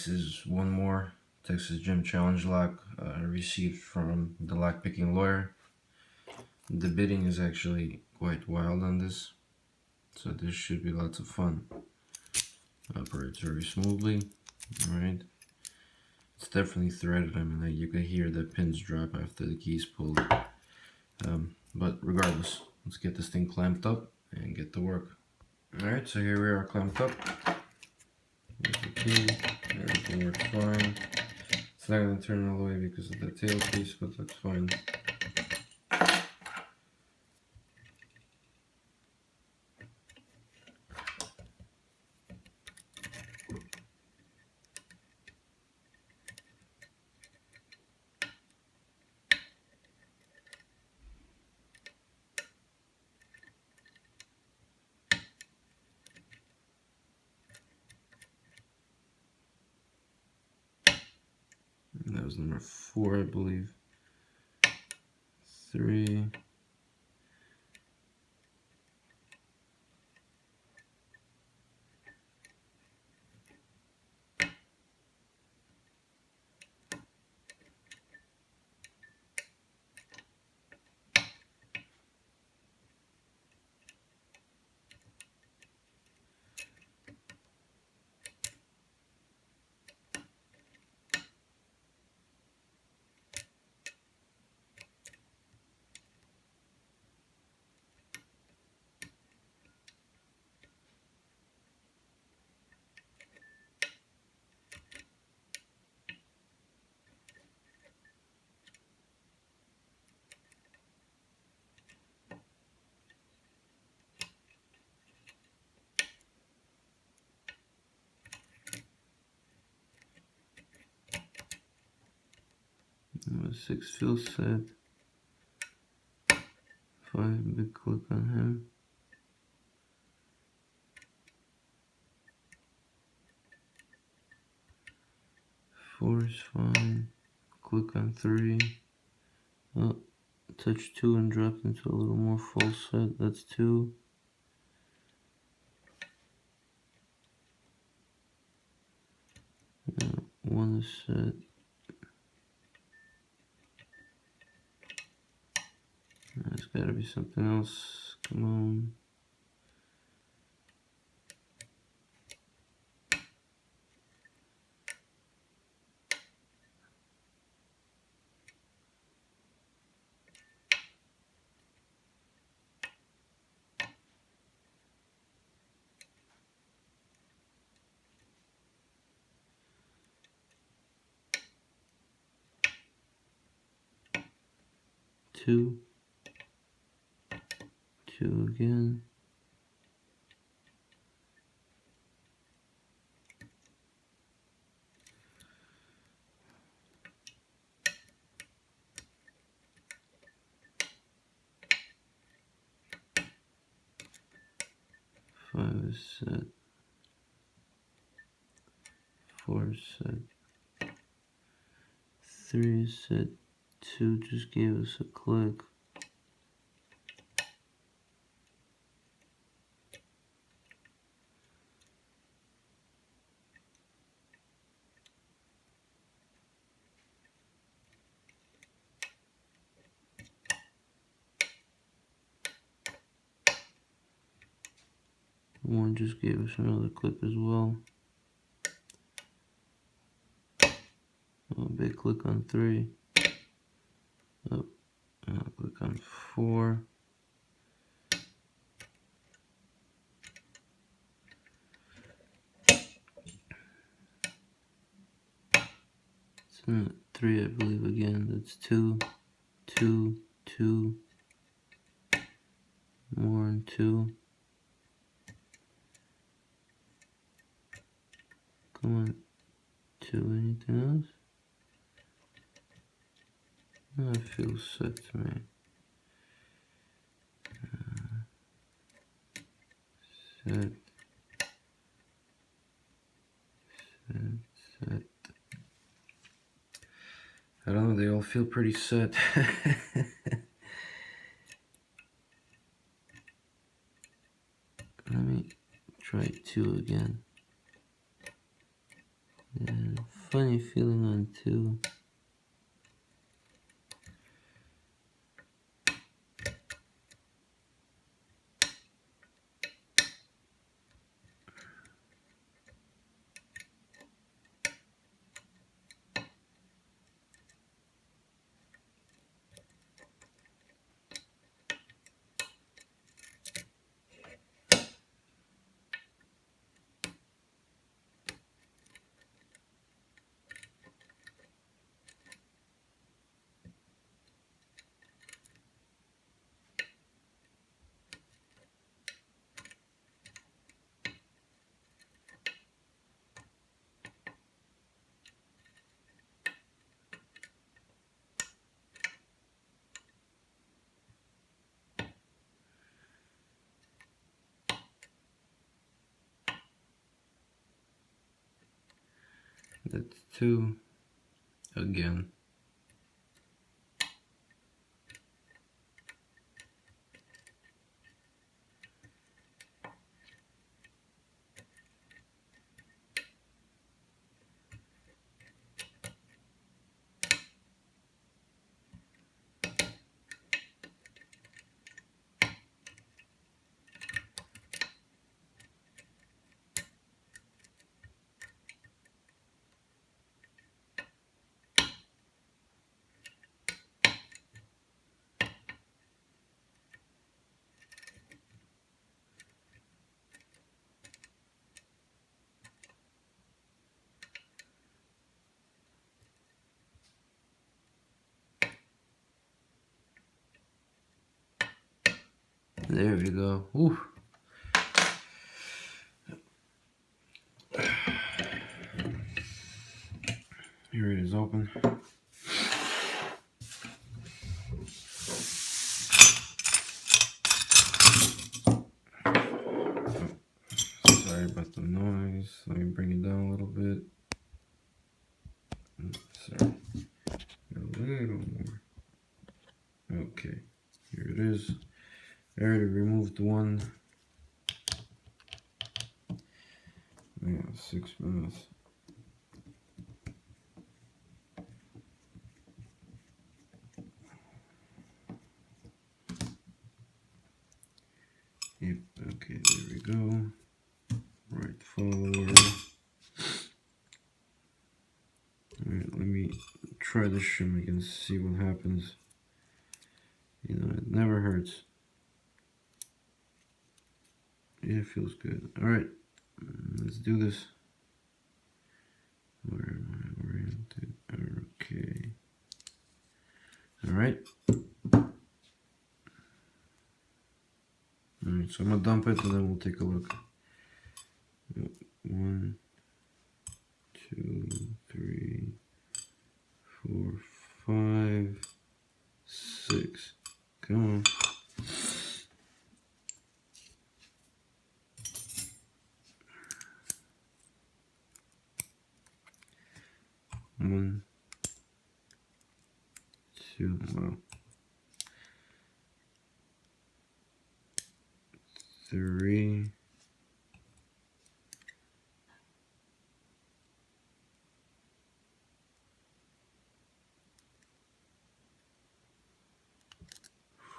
this is one more Texas Gym Challenge lock received from the lock picking lawyer. The bidding is actually quite wild on this, so this should be lots of fun. Operates very smoothly. Alright. It's definitely threaded. I mean, you can hear the pins drop after the key's pulled. But regardless, let's get this thing clamped up and get to work. Alright, so here we are clamped up. Here's the key. Everything works fine. It's not going to turn all the way because of the tailpiece, but that's fine. And that was number 4, I believe. 3. Number 6 feel set. 5 big click on him. 4 is fine. Click on 3. Oh, touch 2 and dropped into a little more false set. That's 2. Yeah, 1 is set. There's gotta be something else. Come on. Two again. Five is set. 4 is set. 3 is set. 2 just gave us a click. One just gave us another click as well. A big click on 3. Up. Click on 4. It's not 3, I believe, again. That's 2, 2, 2. More and 2. Come on. 2, anything else? That feels set to me. Set. Set. I don't know, they all feel pretty set. Let me try 2 again. And funny feeling on 2. That's 2 again. There we go. Ooh. Here it is open. Sorry about the noise. Let me bring it down a little bit. Sorry. A little more. Okay. Here it is. I already removed one. Yeah, 6 minutes. Yep, okay, there we go. Right follower. Alright, let me try the shim again, see what happens. You know, it never hurts. Yeah, it feels good. Alright, let's do this. Where am I oriented? Okay. Alright. Alright, so I'm gonna dump it and then we'll take a look. 1, 2, 3, 4, 5, 6. Come on. One, 2, wow. 3.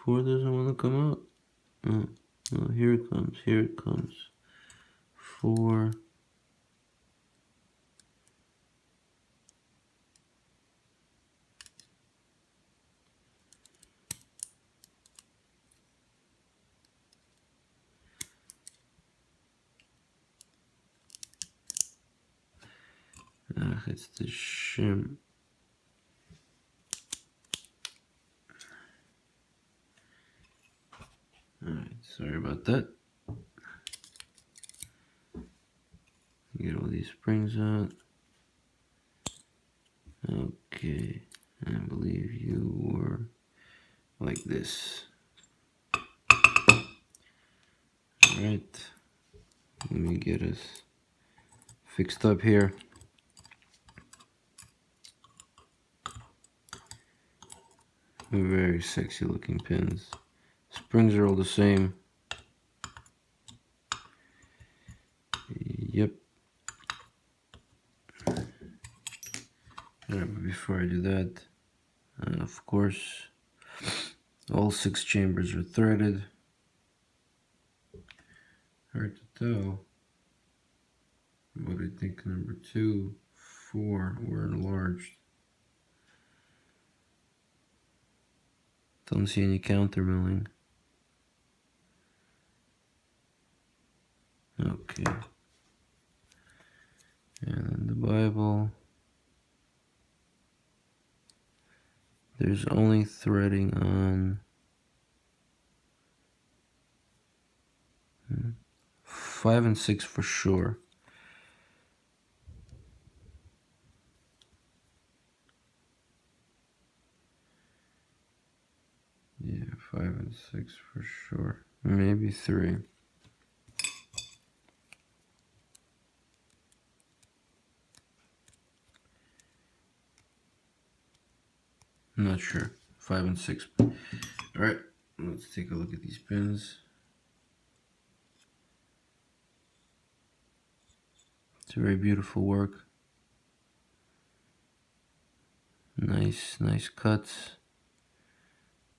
4 doesn't want to come out. Oh, here it comes. Here it comes. 4. It's the shim. Alright, sorry about that. Get all these springs out. Okay, I believe you were like this. Alright, let me get us fixed up here. Very sexy looking pins. Springs are all the same. Yep. Alright, but before I do that, of course, all 6 chambers are threaded. Hard to tell, but I think number 2, 4 were enlarged. Don't see any counter milling. Okay. And then the Bible. There's only threading on 5 and 6 for sure. Yeah, 5 and 6 for sure. Maybe 3. I'm not sure. 5 and 6. Alright, let's take a look at these pins. It's very beautiful work. Nice cuts.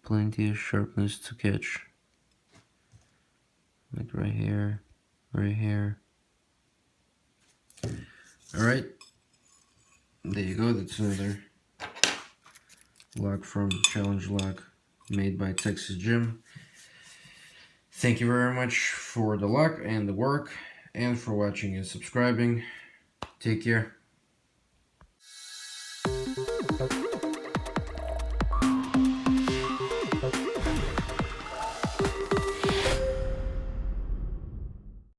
Plenty of sharpness to catch. Like right here, right here. Alright, there you go. That's another lock from Challenge Lock made by Texas Jim. Thank you very much for the lock and the work, and for watching and subscribing. Take care.